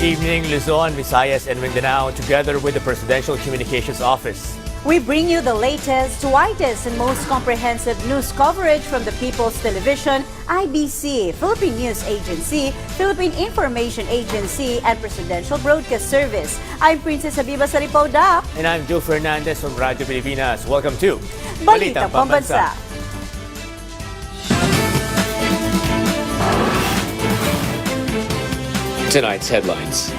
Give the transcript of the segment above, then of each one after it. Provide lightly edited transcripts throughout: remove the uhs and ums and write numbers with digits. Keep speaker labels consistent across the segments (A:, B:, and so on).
A: evening, Luzon, Visayas, and Mindanao, together with the Presidential Communications Office.
B: We bring you the latest, widest, and most comprehensive news coverage from the People's Television, IBC, Philippine News Agency, Philippine Information Agency, and Presidential Broadcast Service. I'm Princess Habiba Saripauda.
A: And I'm Joe Fernandez from Radyo Pilipinas. Welcome to
B: Balitang Pambansa.
A: Tonight's headlines.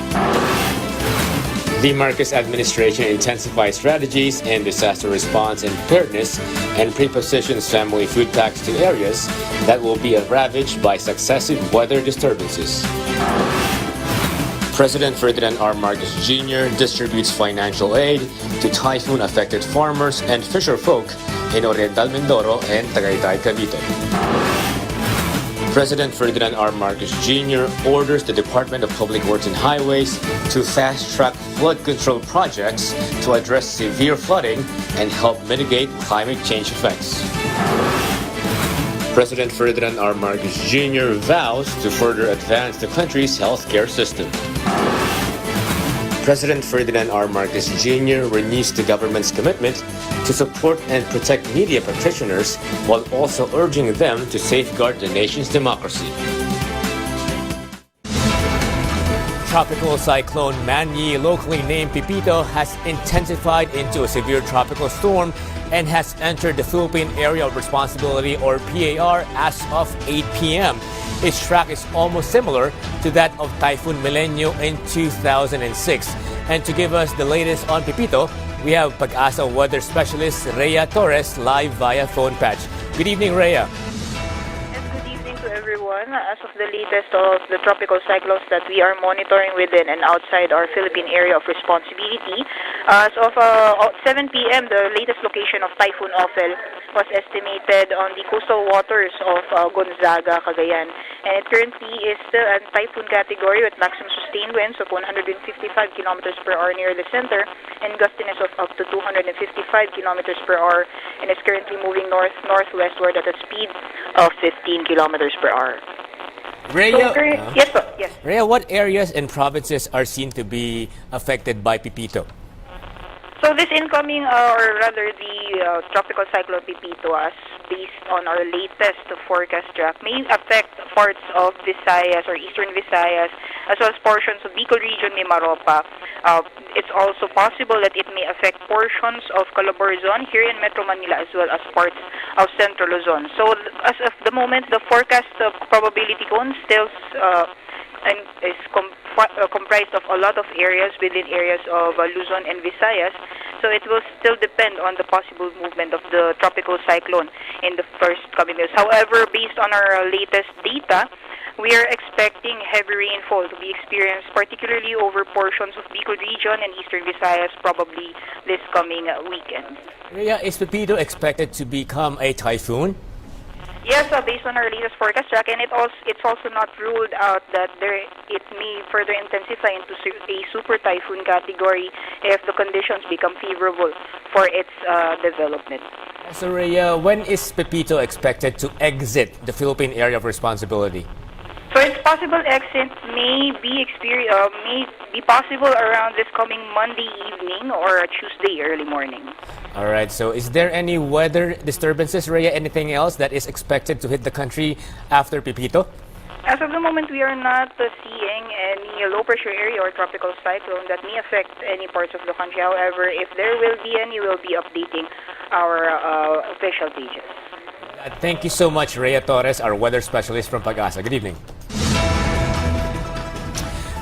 A: The Marcos administration intensifies strategies in disaster response and preparedness and prepositions family food packs to areas that will be ravaged by successive weather disturbances. President Ferdinand R. Marcos Jr. distributes financial aid to typhoon-affected farmers and fisherfolk in Oriental Mindoro and Tagaytay, Cavite. President Ferdinand R. Marcos Jr. orders the Department of Public Works and Highways to fast-track flood control projects to address severe flooding and help mitigate climate change effects. President Ferdinand R. Marcos Jr. vows to further advance the country's healthcare system. President Ferdinand R. Marcos Jr. renews the government's commitment to support and protect media practitioners while also urging them to safeguard the nation's democracy. Tropical cyclone Manny, locally named Pipito, has intensified into a severe tropical storm and has entered the Philippine Area of Responsibility, or PAR, as of 8 p.m. Its track is almost similar to that of Typhoon Milenio in 2006. And to give us the latest on Pipito, we have Pag-asa weather specialist Rhea Torres live via phone patch. Good evening, Rhea.
C: Yes, good evening to everyone. As of the latest of the tropical cyclones that we are monitoring within and outside our Philippine area of responsibility, as of 7 p.m., the latest location of Typhoon Ophel was estimated on the coastal waters of Gonzaga, Cagayan. And it currently is still a typhoon category with maximum sustained winds of 155 kilometers per hour near the center and gustiness of up to 255 kilometers per hour, and is currently moving north-northwestward at a speed of 15 kilometers per hour.
A: Rhea,
C: yes, sir. Yes.
A: Rhea, what areas and provinces are seen to be affected by Pipito?
C: So this incoming, or rather the tropical cyclone Pipito, as based on our latest forecast track, may affect parts of Visayas or eastern Visayas, as well as portions of Bicol region, Mimaropa. It's also possible that it may affect portions of Calabarzon here in Metro Manila, as well as parts of Central Luzon. So as of the moment, the forecast probability cone still is comprised of a lot of areas within areas of Luzon and Visayas. So it will still depend on the possible movement of the tropical cyclone in the first coming days. However, based on our latest data, we are expecting heavy rainfall to be experienced, particularly over portions of Bicol region and eastern Visayas, probably this coming weekend.
A: Rhea, is Pipito expected to become a typhoon?
C: Yes, based on our latest forecast track, and it's also not ruled out that it may further intensify into a super typhoon category if the conditions become favorable for its development.
A: So, Rhea, when is Pipito expected to exit the Philippine Area of Responsibility?
C: So its possible exit may be possible around this coming Monday evening or Tuesday early morning.
A: All right, so is there any weather disturbances, Rhea? Anything else that is expected to hit the country after Pipito?
C: As of the moment, we are not seeing any low pressure area or tropical cyclone that may affect any parts of the country. However, if there will be any, we'll be updating our official pages.
A: Thank you so much, Rhea Torres, our weather specialist from Pag-asa. Good evening.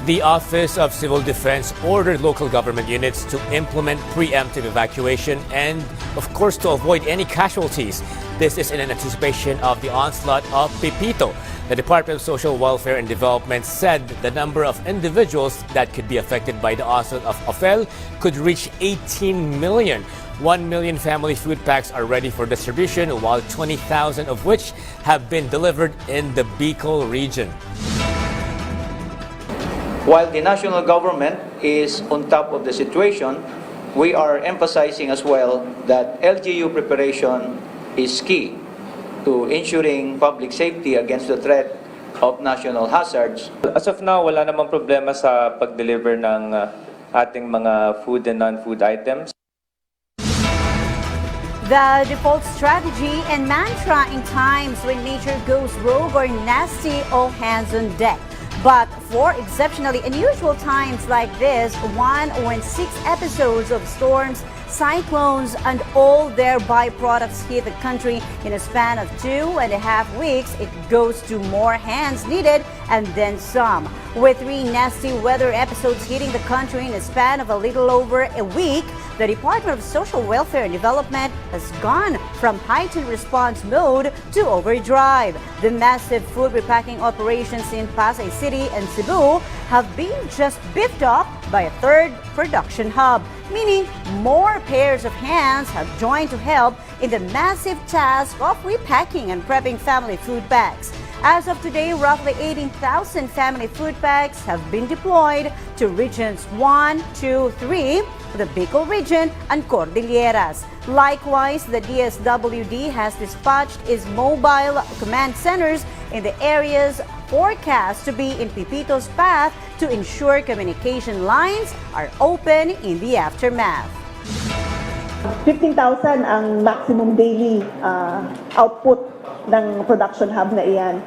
A: The Office of Civil Defense ordered local government units to implement preemptive evacuation and, of course, to avoid any casualties. This is in anticipation of the onslaught of Pipito. The Department of Social Welfare and Development said the number of individuals that could be affected by the onslaught of Ophel could reach 18 million. 1 million family food packs are ready for distribution, while 20,000 of which have been delivered in the Bicol region.
D: While the national government is on top of the situation, we are emphasizing as well that LGU preparation is key to ensuring public safety against the threat of national hazards.
E: As of now, wala namang problema sa pag-deliver ng ating mga food and non-food items.
B: The default strategy and mantra in times when nature goes rogue or nasty, all hands on deck. But for exceptionally unusual times like this, 1 or 6 episodes of storms, cyclones, and all their byproducts hit the country in a span of 2.5 weeks, it goes to more hands needed and then some. With 3 nasty weather episodes hitting the country in a span of a little over a week, the Department of Social Welfare and Development has gone from heightened response mode to overdrive. The massive food repacking operations in Pasay City and Cebu have been just beefed up by a third production hub, meaning more pairs of hands have joined to help in the massive task of repacking and prepping family food bags. As of today, roughly 18,000 family food bags have been deployed to regions 1, 2, 3, the Bicol region, and Cordilleras. Likewise, the DSWD has dispatched its mobile command centers in the areas forecast to be in Pipito's path to ensure communication lines are open in the aftermath.
F: 15,000 ang maximum daily output ng production hub na iyan.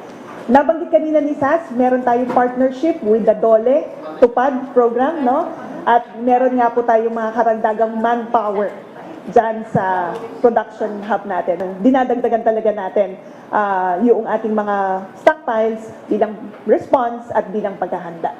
F: Nabanggit kanina ni SAS, meron tayong partnership with the DOLE, TUPAD program, no? At meron nga po tayong mga karagdagang manpower dyan sa production hub natin. Dinadagdagan talaga natin yung ating mga stockpiles bilang response at bilang paghahanda.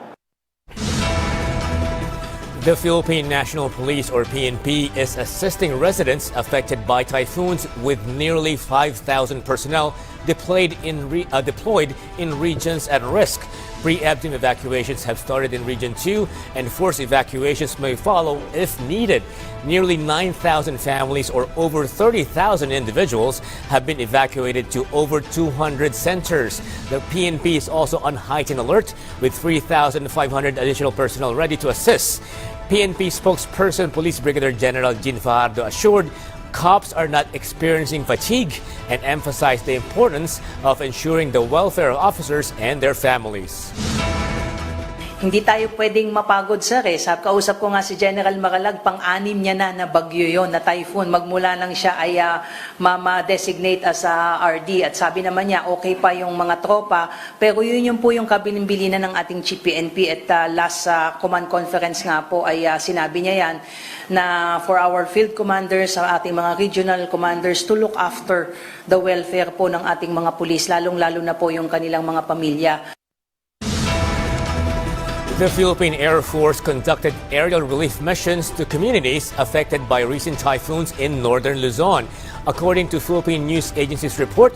A: The Philippine National Police, or PNP, is assisting residents affected by typhoons with nearly 5,000 personnel deployed in regions at risk. Preemptive evacuations have started in Region 2, and forced evacuations may follow if needed. Nearly 9,000 families, or over 30,000 individuals, have been evacuated to over 200 centers. The PNP is also on heightened alert, with 3,500 additional personnel ready to assist. PNP spokesperson Police Brigadier General Jean Fajardo assured cops are not experiencing fatigue and emphasized the importance of ensuring the welfare of officers and their families.
G: Hindi tayo pwedeng mapagod, sir. Kausap ko nga si General Maralag, pang-anim niya na bagyo yon, na typhoon. Magmula lang siya ay ma-designate as RD. At sabi naman niya, okay pa yung mga tropa. Pero yun po yung kabilin-bilinan ng ating Chief PNP. At last command conference nga po ay sinabi niya yan na for our field commanders, sa ating mga regional commanders to look after the welfare po ng ating mga pulis, lalong-lalo na po yung kanilang mga pamilya.
A: The Philippine Air Force conducted aerial relief missions to communities affected by recent typhoons in northern Luzon. According to Philippine News Agency's report,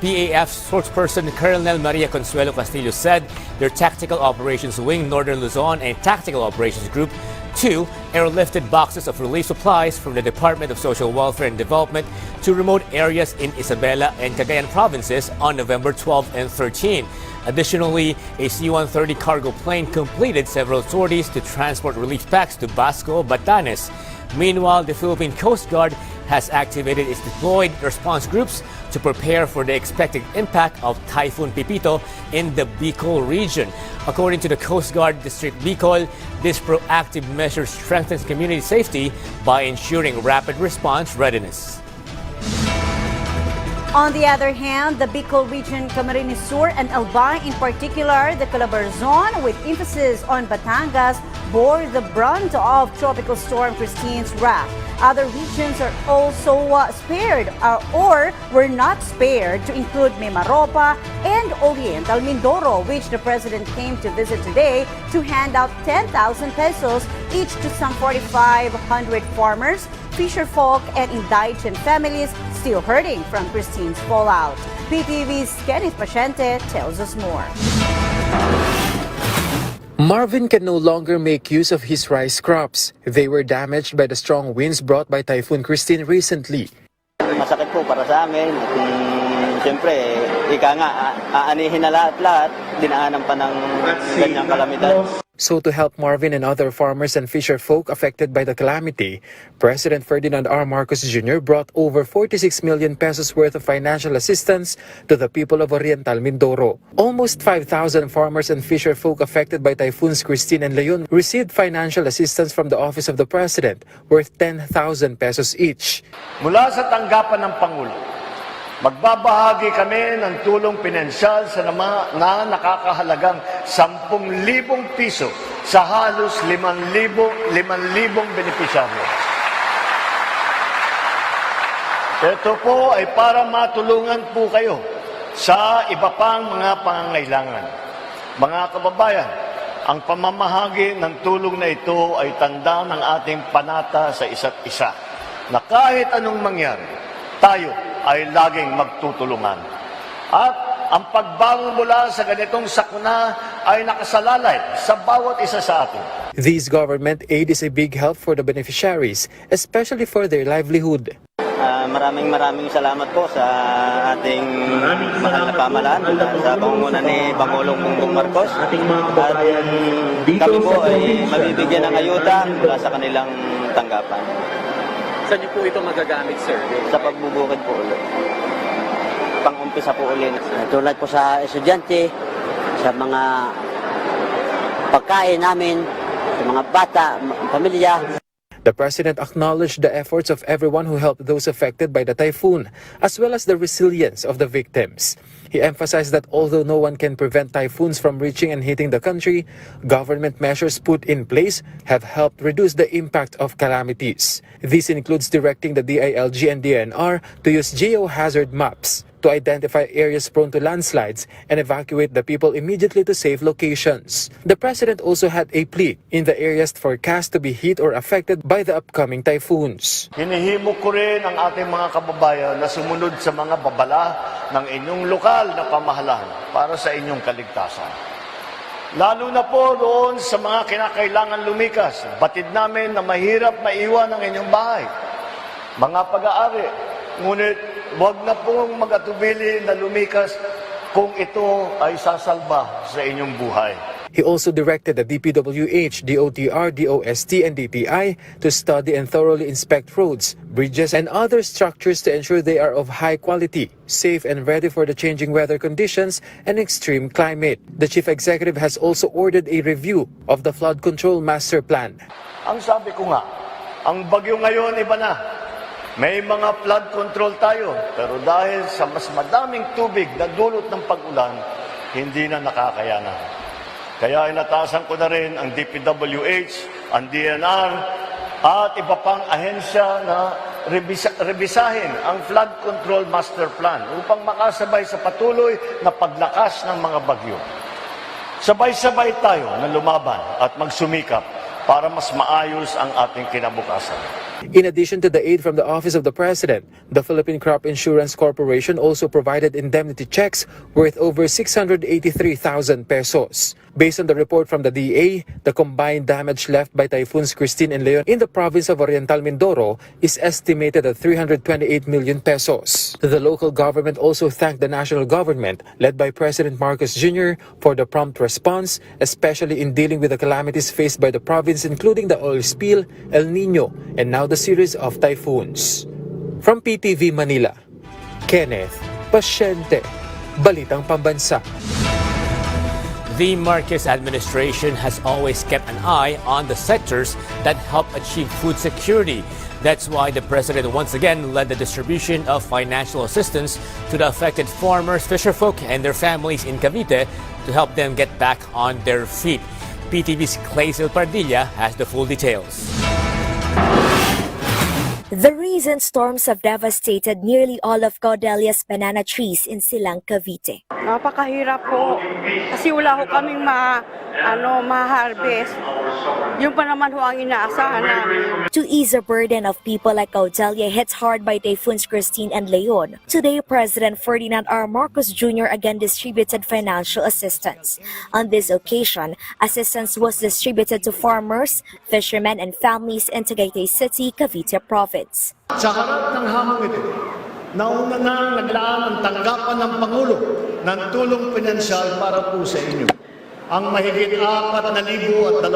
A: PAF spokesperson Colonel Maria Consuelo Castillo said their Tactical Operations Wing Northern Luzon and Tactical Operations Group 2 airlifted boxes of relief supplies from the Department of Social Welfare and Development to remote areas in Isabela and Cagayan provinces on November 12 and 13. Additionally, a C-130 cargo plane completed several sorties to transport relief packs to Basco, Batanes. Meanwhile, the Philippine Coast Guard has activated its deployed response groups to prepare for the expected impact of Typhoon Pipito in the Bicol region. According to the Coast Guard District Bicol, this proactive measure strengthens community safety by ensuring rapid response readiness.
B: On the other hand, the Bicol region, Camarines Sur and Albay in particular, the Calabarzon with emphasis on Batangas, bore the brunt of Tropical Storm Christine's wrath. Other regions are also spared or were not spared, to include Mimaropa and Oriental Mindoro, which the President came to visit today to hand out 10,000 pesos each to some 4,500 farmers, fisherfolk and indigent families still hurting from Christine's fallout. PTV's Kenneth Paciente tells us more.
H: Marvin can no longer make use of his rice crops. They were damaged by the strong winds brought by Typhoon Christine recently.
I: Masakit po para sa amin. At siyempre, ika nga, aanihin na lahat-lahat, dinaanan pa ng ganyang kalamidad.
H: So to help Marvin and other farmers and fisher folk affected by the calamity, President Ferdinand R. Marcos Jr. brought over 46 million pesos worth of financial assistance to the people of Oriental Mindoro. Almost 5,000 farmers and fisher folk affected by Typhoons Christine and Leon received financial assistance from the Office of the President worth 10,000 pesos each.
J: Mula sa tanggapan ng Pangulo, magbabahagi kami ng tulong pinansyal sa na nakakahalagang 10,000 piso sa halos 5,000 benepisyaryo. Ito po ay para matulungan po kayo sa iba pang mga pangangailangan. Mga kababayan, ang pamamahagi ng tulong na ito ay tanda ng ating panata sa isa't isa na kahit anong mangyari, tayo ay laging magtutulungan. At ang pagbangon mula sa ganitong sakuna ay nakasalalay sa bawat isa sa atin.
H: This government aid is a big help for the beneficiaries, especially for their livelihood.
I: Maraming salamat po sa ating mahal na pamahalaan, sa pangunguna ni Pangulong Bongbong Marcos. At kami po ay mabibigyan ng ayuda mula sa kanilang tanggapan.
K: Saan niyo po ito magagamit, sir?
I: Sa pagbubukid po ulit. Pang-umpisa po ulit. Tulad po sa estudyante, sa mga pagkain namin, sa mga bata, pamilya.
H: The President acknowledged the efforts of everyone who helped those affected by the typhoon, as well as the resilience of the victims. He emphasized that although no one can prevent typhoons from reaching and hitting the country, government measures put in place have helped reduce the impact of calamities. This includes directing the DILG and DNR to use geohazard maps to identify areas prone to landslides and evacuate the people immediately to safe locations. The President also had a plea in the areas forecast to be hit or affected by the upcoming typhoons.
J: Hinihimok ko rin ang ating mga kababayan na sumunod sa mga babala ng inyong lokal na pamahalaan para sa inyong kaligtasan. Lalo na po doon sa mga kinakailangan lumikas, batid namin na mahirap maiwan ang inyong bahay, mga pag-aari, ngunit huwag na pong mag-atubili na lumikas kung ito ay sasalba sa inyong buhay.
H: He also directed the DPWH, DOTR, DOST, and DTI to study and thoroughly inspect roads, bridges, and other structures to ensure they are of high quality, safe, and ready for the changing weather conditions and extreme climate. The Chief Executive has also ordered a review of the Flood Control Master Plan.
J: Ang sabi ko nga, ang bagyo ngayon iba na. May mga flood control tayo, pero dahil sa mas madaming tubig na dulot ng pag-ulan, hindi na nakakayanan. Kaya inatasan ko na rin ang DPWH, ang DNR, at iba pang ahensya na rebisahin ang Flood Control Master Plan upang makasabay sa patuloy na paglakas ng mga bagyo. Sabay-sabay tayo na lumaban at magsumikap para mas maayos ang ating kinabukasan.
H: In addition to the aid from the Office of the President, the Philippine Crop Insurance Corporation also provided indemnity checks worth over 683,000 pesos. Based on the report from the DA, the combined damage left by Typhoons Christine and Leon in the province of Oriental Mindoro is estimated at 328 million pesos. The local government also thanked the national government, led by President Marcos Jr., for the prompt response, especially in dealing with the calamities faced by the province, including the oil spill, El Nino, and now the series of typhoons. From PTV Manila, Kenneth Pasyente, Balitang Pambansa.
A: The Marcos administration has always kept an eye on the sectors that help achieve food security. That's why the President once again led the distribution of financial assistance to the affected farmers, fisherfolk, and their families in Cavite to help them get back on their feet. PTV's Clazel Pardilla has the full details.
L: The recent storms have devastated nearly all of Caudelia's banana trees in Silang, Cavite.
M: Napakahirap po kasi wala ho kaming ma-harvest. Yung pa naman ho ang inaasahan namin.
L: To ease the burden of people like Caudelia hit hard by Typhoons Christine and Leon, today President Ferdinand R. Marcos Jr. again distributed financial assistance. On this occasion, assistance was distributed to farmers, fishermen, and families in Tagaytay City, Cavite Province.
J: Sa harap ng hamong ito, nauna na naglaan ang tanggapan ng Pangulo ng tulong pinansyal para po sa inyo. ang mahigit 4,200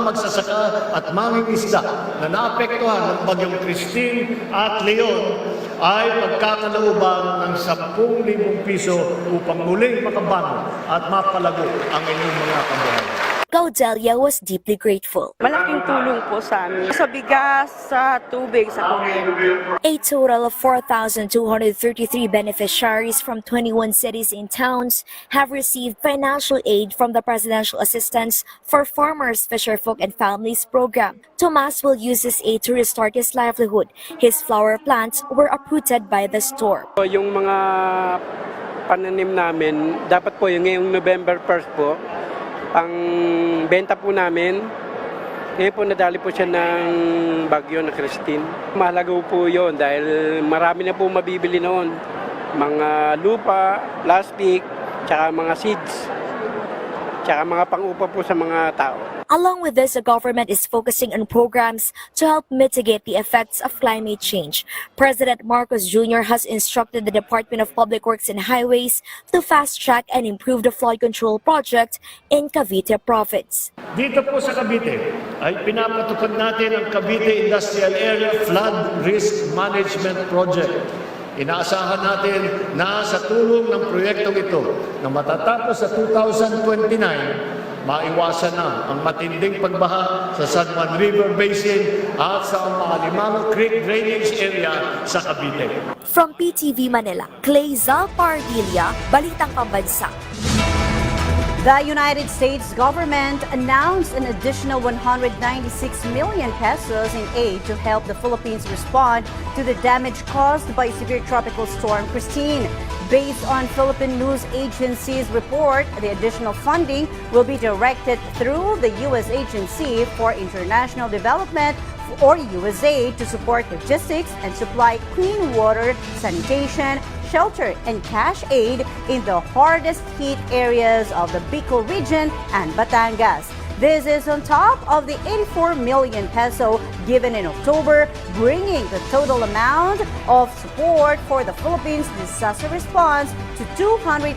J: magsasaka at mangingisda na naapektuhan ng Bagyong Christine at Leon ay pagkakalooban ng 10,000 piso upang muling makabangon at mapalago ang inyong mga kabuhayan.
L: Gaudelia was deeply grateful.
M: Malaking tulong po sa amin. Sa bigas, sa tubig, sa kuryente.
L: A total of 4,233 beneficiaries from 21 cities and towns have received financial aid from the Presidential Assistance for Farmers, Fisherfolk and Families program. Tomas will use this aid to restart his livelihood. His flower plants were uprooted by the storm.
N: Yung mga pananim namin, dapat po yung ngayong November 1st po, ang benta po namin, ngayon po nadali po siya ng bagyo na Christine. Mahalaga po yun dahil marami na po mabibili noon. Mga lupa, plastic, tsaka mga seeds, tsaka mga pang-upa po sa mga tao.
L: Along with this, the government is focusing on programs to help mitigate the effects of climate change. President Marcos Jr. has instructed the Department of Public Works and Highways to fast-track and improve the flood control project in Cavite Province.
J: Dito po sa Cavite ay pinapatupad natin ang Cavite Industrial Area Flood Risk Management Project. Inaasahan natin na sa tulong ng proyektong ito na matatapos sa 2029, maiwasan na ang matinding pagbaha sa San Juan River Basin at sa mga Limango Creek Drainage Area sa Cavite.
L: From PTV Manila, Clay Zalpardilia, Balitang Pambansa.
B: The United States government announced an additional 196 million pesos in aid to help the Philippines respond to the damage caused by severe tropical storm Christine. Based on Philippine news agency's report, the additional funding will be directed through the U.S. Agency for International Development or USAID to support logistics and supply clean water, sanitation, shelter, and cash aid in the hardest hit areas of the Bicol region and Batangas. This is on top of the 84 million peso given in October, bringing the total amount of support for the Philippines disaster response to 280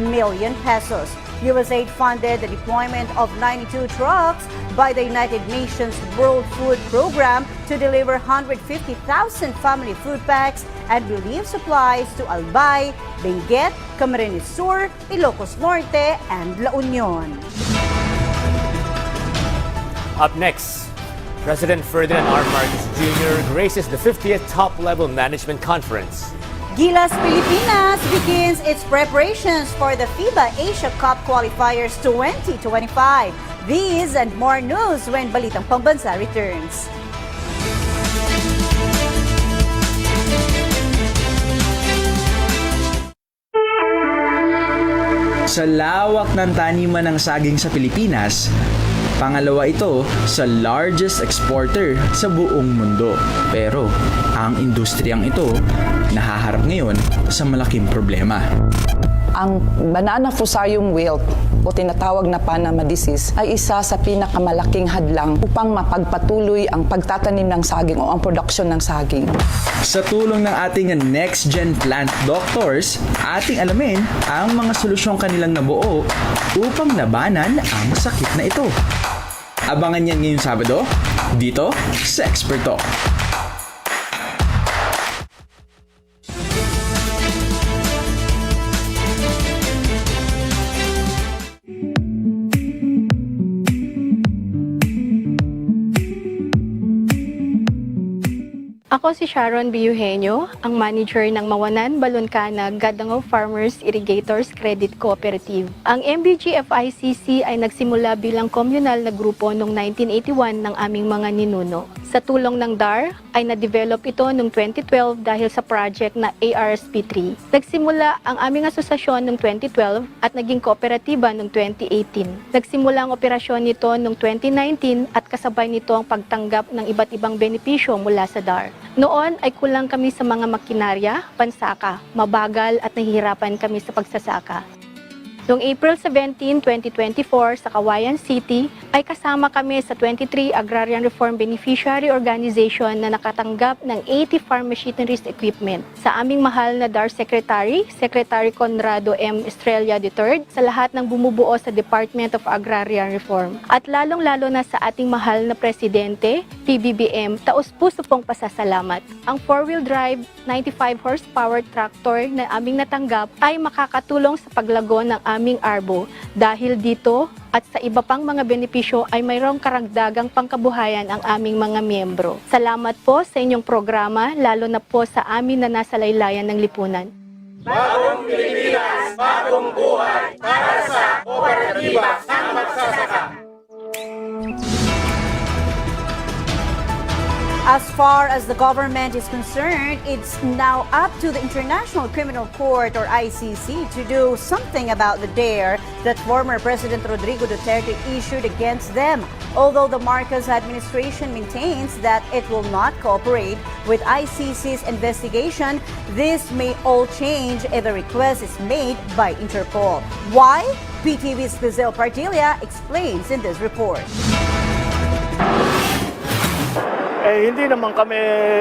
B: million pesos. USAID funded the deployment of 92 trucks by the United Nations World Food Program to deliver 150,000 family food packs and relief supplies to Albay, Benguet, Camarines Sur, Ilocos Norte, and La Union.
A: Up next, President Ferdinand R. Marcos Jr. graces the 50th Top-Level Management Conference.
B: Gilas Pilipinas begins its preparations for the FIBA Asia Cup Qualifiers 2025. These and more news when Balitang Pambansa returns.
O: Sa lawak ng taniman ng saging sa Pilipinas, pangalawa ito sa largest exporter sa buong mundo. Pero ang industriyang ito nahaharap ngayon sa malaking problema.
P: Ang banana fusarium wilt o tinatawag na Panama disease ay isa sa pinakamalaking hadlang upang mapagpatuloy ang pagtatanim ng saging o ang produksyon ng saging.
O: Sa tulong ng ating next-gen plant doctors, ating alamin ang mga solusyong kanilang nabuo upang labanan ang sakit na ito. Abangan yan ngayong Sabado, dito sa Expert Talk.
Q: Ako si Sharon B. Eugenio, ang manager ng Mawanan, Baloncanag, Gadangao Farmers Irrigators Credit Cooperative. Ang MBGFICC ay nagsimula bilang komunal na grupo noong 1981 ng aming mga ninuno. Sa tulong ng DAR ay na-develop ito noong 2012 dahil sa project na ARSP3. Nagsimula ang aming asosasyon noong 2012 at naging kooperatiba noong 2018. Nagsimula ang operasyon nito noong 2019 at kasabay nito ang pagtanggap ng iba't ibang benepisyo mula sa DAR. Noon ay kulang kami sa mga makinarya, pansaka, mabagal at nahihirapan kami sa pagsasaka. Noong April 17, 2024 sa Kawayan City, ay kasama kami sa 23 Agrarian Reform Beneficiary Organization na nakatanggap ng 80 farm machineries equipment. Sa aming mahal na DAR Secretary, Secretary Conrado M. Estrella III, sa lahat ng bumubuo sa Department of Agrarian Reform. At lalong-lalo na sa ating mahal na Presidente, PBBM, taus-puso pong pasasalamat. Ang 4-wheel drive 95 horsepower tractor na aming natanggap ay makakatulong sa paglago ng aming arbo. Dahil dito at sa iba pang mga benepisyo ay mayroong karagdagang pangkabuhayan ang aming mga miyembro. Salamat po sa inyong programa, lalo na po sa amin na nasa laylayan ng lipunan.
R: Bagong Pilipinas, bagong buhay para sa kooperatiba ng magsasaka.
B: As far as the government is concerned, it's now up to the International Criminal Court or ICC to do something about the dare that former President Rodrigo Duterte issued against them. Although the Marcos administration maintains that it will not cooperate with ICC's investigation, this may all change if the request is made by Interpol. Why? PTV's Gazelle Partilla explains in this report.
J: Hindi naman kami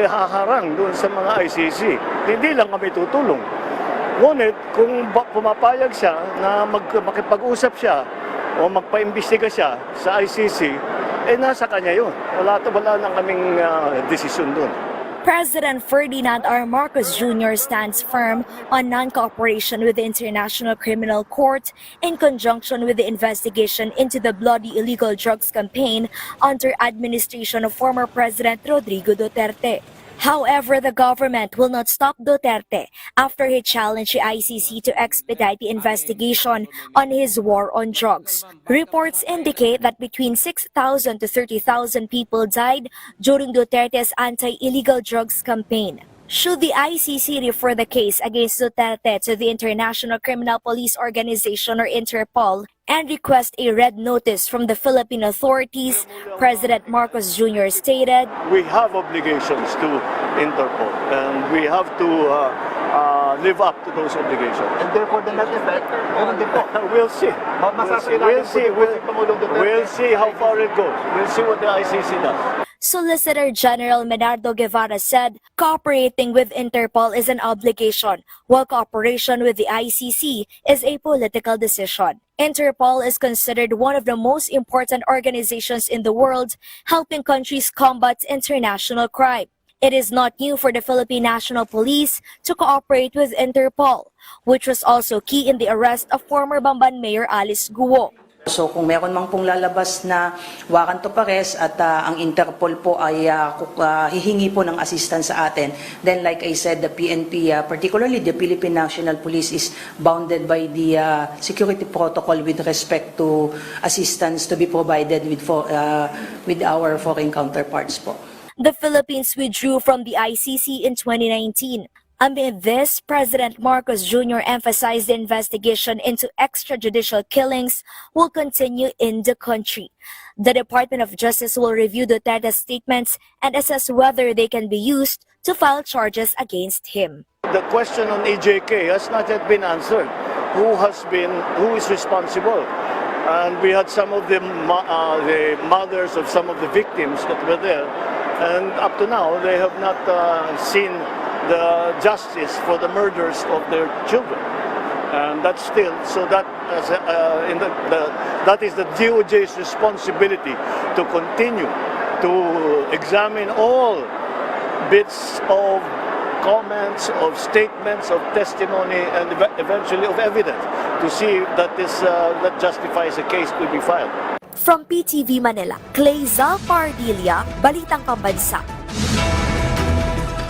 J: haharang doon sa mga ICC. Hindi lang kami tutulong. Ngunit kung pumapayag siya na makipag-usap siya o magpa-imbestiga siya sa ICC, nasa kanya yun. Wala nang kaming desisyon doon.
L: President Ferdinand R. Marcos Jr. stands firm on non-cooperation with the International Criminal Court in conjunction with the investigation into the bloody illegal drugs campaign under administration of former President Rodrigo Duterte. However, the government will not stop Duterte after he challenged the ICC to expedite the investigation on his war on drugs. Reports indicate that between 6,000 to 30,000 people died during Duterte's anti-illegal drugs campaign. Should the ICC refer the case against Duterte to the International Criminal Police Organization or Interpol and request a red notice from the Philippine authorities, President Marcos Jr. stated,
J: "We have obligations to Interpol and we have to live up to those obligations."
R: And therefore, the net effect,
J: We'll see. We'll see how far it goes. We'll see what the ICC does.
L: Solicitor General Menardo Guevara said cooperating with Interpol is an obligation, while cooperation with the ICC is a political decision. Interpol is considered one of the most important organizations in the world, helping countries combat international crime. It is not new for the Philippine National Police to cooperate with Interpol, which was also key in the arrest of former Bamban Mayor Alice Guo.
G: So kung meron mang pong lalabas na warrant of arrest at ang Interpol po ay hihingi po ng assistance sa atin, then like I said, the PNP, particularly the Philippine National Police, is bounded by the security protocol with respect to assistance to be provided with our foreign counterparts po.
L: The Philippines withdrew from the ICC in 2019. Amid this, President Marcos Jr. emphasized the investigation into extrajudicial killings will continue in the country. The Department of Justice will review Duterte's statements and assess whether they can be used to file charges against him.
J: The question on EJK has not yet been answered. Who is responsible? And we had some of the mothers of some of the victims that were there, and up to now they have not seen the justice for the murders of their children, and that's still so. That that is the DOJ's responsibility to continue to examine all bits of comments, of statements, of testimony, and eventually of evidence to see that that justifies a case to be filed.
L: From PTV Manila, Gazelle Partilla, Balitang Pambansa.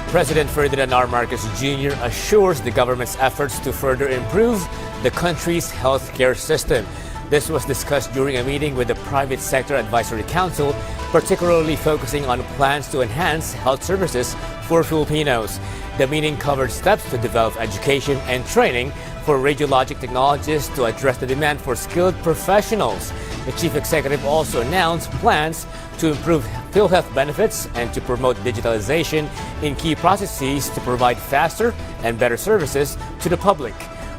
A: President Ferdinand R. Marcos Jr. assures the government's efforts to further improve the country's healthcare system. This was discussed during a meeting with the Private Sector Advisory Council, particularly focusing on plans to enhance health services for Filipinos. The meeting covered steps to develop education and training for radiologic technologists to address the demand for skilled professionals. The chief executive also announced plans to improve PhilHealth benefits and to promote digitalization in key processes to provide faster and better services to the public.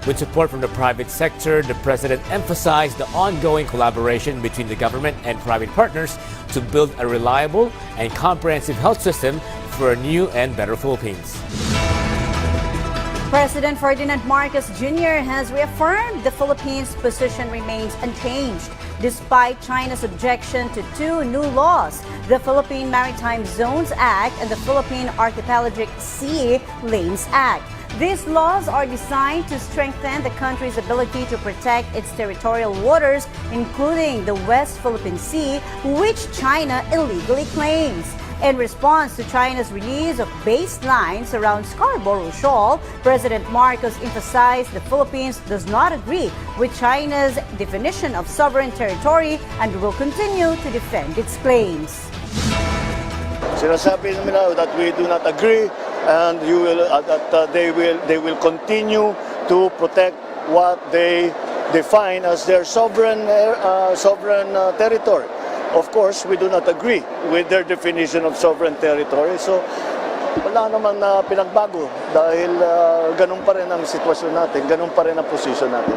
A: With support from the private sector, the president emphasized the ongoing collaboration between the government and private partners to build a reliable and comprehensive health system for a new and better Philippines.
B: President Ferdinand Marcos Jr. has reaffirmed the Philippines' position remains unchanged despite China's objection to two new laws, the Philippine Maritime Zones Act and the Philippine Archipelagic Sea Lanes Act. These laws are designed to strengthen the country's ability to protect its territorial waters, including the West Philippine Sea, which China illegally claims. In response to China's release of baselines around Scarborough Shoal, President Marcos emphasized the Philippines does not agree with China's definition of sovereign territory and will continue to defend its claims.
J: Sinasabi nila that we do not agree and they will continue to protect what they define as their sovereign territory. Of course, we do not agree with their definition of sovereign territory. So, wala naman na pinagbago dahil ganun pa rin ang sitwasyon natin, ganun pa rin ang posisyon natin.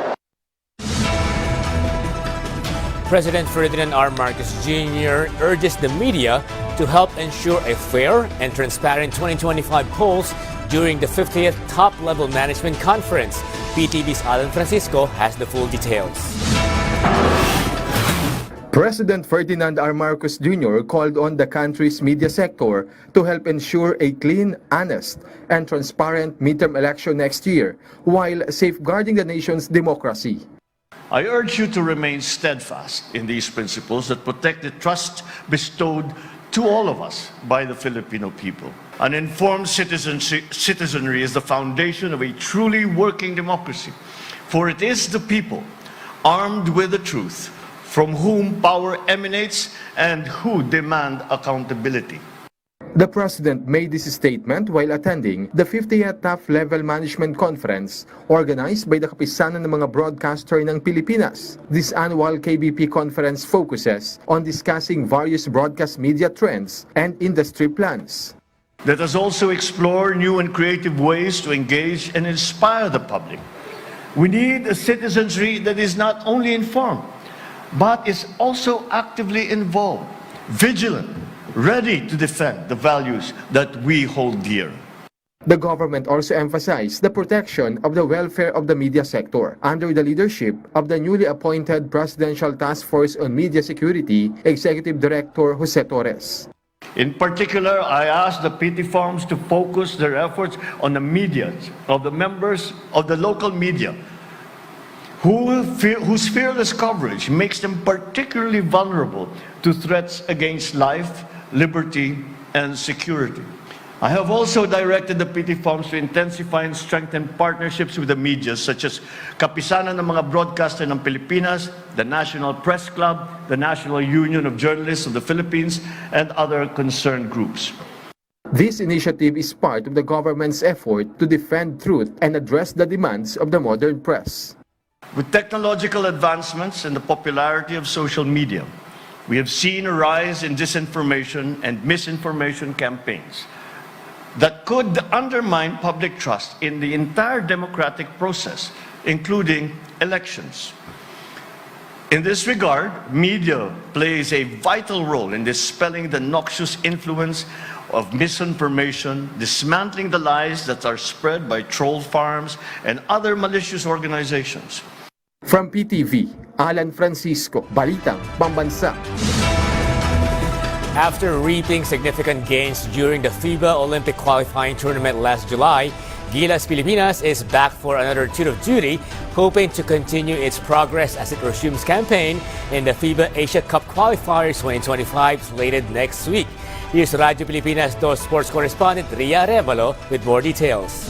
A: President Ferdinand R. Marcos Jr. urges the media to help ensure a fair and transparent 2025 polls during the 50th Top-Level Management Conference. PTV's Alan Francisco has the full details.
S: President Ferdinand R. Marcos Jr. called on the country's media sector to help ensure a clean, honest, and transparent midterm election next year while safeguarding the nation's democracy.
J: I urge you to remain steadfast in these principles that protect the trust bestowed to all of us by the Filipino people. An informed citizenry is the foundation of a truly working democracy, for it is the people, armed with the truth, from whom power emanates and who demand accountability.
S: The President made this statement while attending the 50th Top-Level Management Conference organized by the Kapisanan ng mga Broadcaster ng Pilipinas. This annual KBP conference focuses on discussing various broadcast media trends and industry plans.
J: Let us also explore new and creative ways to engage and inspire the public. We need a citizenry that is not only informed, but is also actively involved, vigilant, ready to defend the values that we hold dear.
S: The government also emphasized the protection of the welfare of the media sector under the leadership of the newly appointed Presidential Task Force on Media Security Executive Director Jose Torres.
J: In particular, I ask the PT firms to focus their efforts on the media, of the members of the local media, whose fearless coverage makes them particularly vulnerable to threats against life, liberty, and security. I have also directed the PT firms to intensify and strengthen partnerships with the media such as Kapisanan ng mga Broadcaster ng Pilipinas, the National Press Club, the National Union of Journalists of the Philippines, and other concerned groups.
S: This initiative is part of the government's effort to defend truth and address the demands of the modern press.
J: With technological advancements and the popularity of social media, we have seen a rise in disinformation and misinformation campaigns that could undermine public trust in the entire democratic process, including elections. In this regard, media plays a vital role in dispelling the noxious influence of misinformation, dismantling the lies that are spread by troll farms and other malicious organizations.
S: From PTV, Alan Francisco, Balitang Pambansa.
A: After reaping significant gains during the FIBA Olympic qualifying tournament last July, Gilas Pilipinas is back for another tour of duty, hoping to continue its progress as it resumes campaign in the FIBA Asia Cup Qualifiers 2025 slated next week. Here's Radyo Pilipinas 2 sports correspondent Ria Revalo with more details.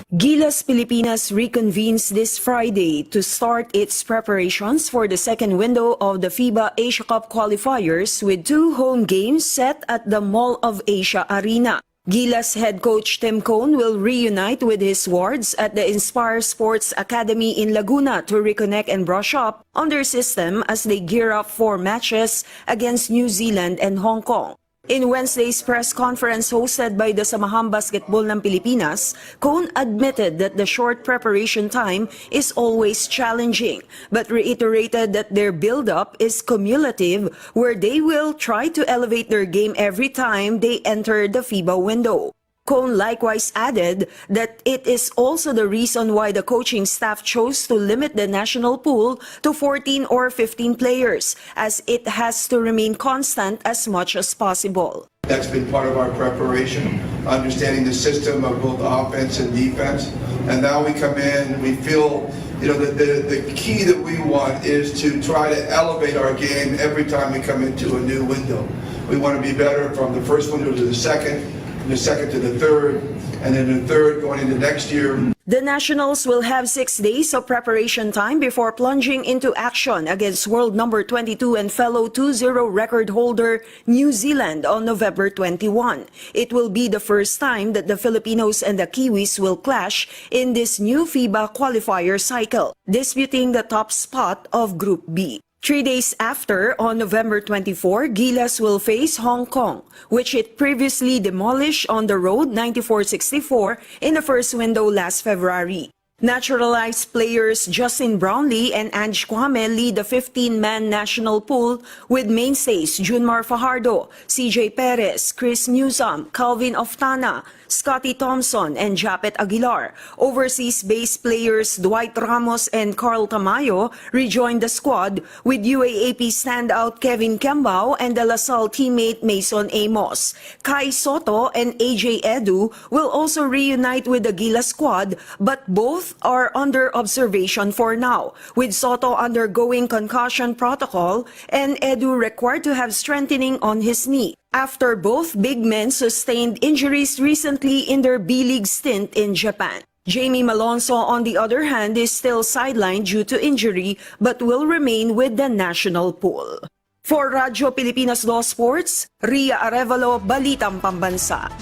T: Gilas Pilipinas reconvenes this Friday to start its preparations for the second window of the FIBA Asia Cup qualifiers with 2 home games set at the Mall of Asia Arena. Gilas head coach Tim Cone will reunite with his wards at the Inspire Sports Academy in Laguna to reconnect and brush up on their system as they gear up for matches against New Zealand and Hong Kong. In Wednesday's press conference hosted by the Samahang Basketball ng Pilipinas, Cone admitted that the short preparation time is always challenging, but reiterated that their build-up is cumulative, where they will try to elevate their game every time they enter the FIBA window. Cone likewise added that it is also the reason why the coaching staff chose to limit the national pool to 14 or 15 players, as it has to remain constant as much as possible.
U: That's been part of our preparation, understanding the system of both offense and defense. And now we come in, we feel, that the key that we want is to try to elevate our game every time we come into a new window. We want to be better from the first window to the second to the third, and then the third going into next year.
T: The Nationals will have 6 days of preparation time before plunging into action against world number 22 and fellow 2-0 record holder New Zealand on November 21. It will be the first time that the Filipinos and the Kiwis will clash in this new FIBA qualifier cycle, disputing the top spot of Group B. 3 days after, on November 24, Gilas will face Hong Kong, which it previously demolished on the road 94-64 in the first window last February. Naturalized players Justin Brownlee and Ange Kwame lead the 15-man national pool with mainstays Junmar Fajardo, CJ Perez, Chris Newsom, Calvin Oftana, Scotty Thompson, and Japet Aguilar. Overseas-based players Dwight Ramos and Carl Tamayo rejoined the squad, with UAAP standout Kevin Kembao and the LaSalle teammate Mason Amos. Kai Soto and AJ Edu will also reunite with the Gilas squad, but both are under observation for now, with Soto undergoing concussion protocol and Edu required to have strengthening on his knee, after both big men sustained injuries recently in their B-League stint in Japan. Jamie Malonzo, on the other hand, is still sidelined due to injury but will remain with the national pool. For Radyo Pilipinas Law Sports, Ria Arevalo, Balitang Pambansa.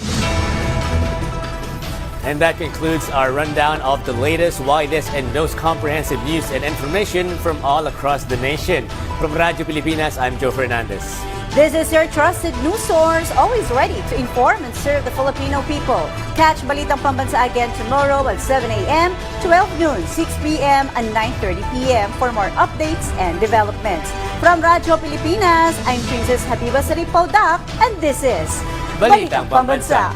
A: And that concludes our rundown of the latest, widest, and most comprehensive news and information from all across the nation. From Radyo Pilipinas, I'm Joe Fernandez.
B: This is your trusted news source, always ready to inform and serve the Filipino people. Catch Balitang Pambansa again tomorrow at 7 a.m., 12 noon, 6 p.m., and 9:30 p.m. for more updates and developments. From Radyo Pilipinas, I'm Princess Habiba Saripaudak, and this is
A: Balitang Pambansa.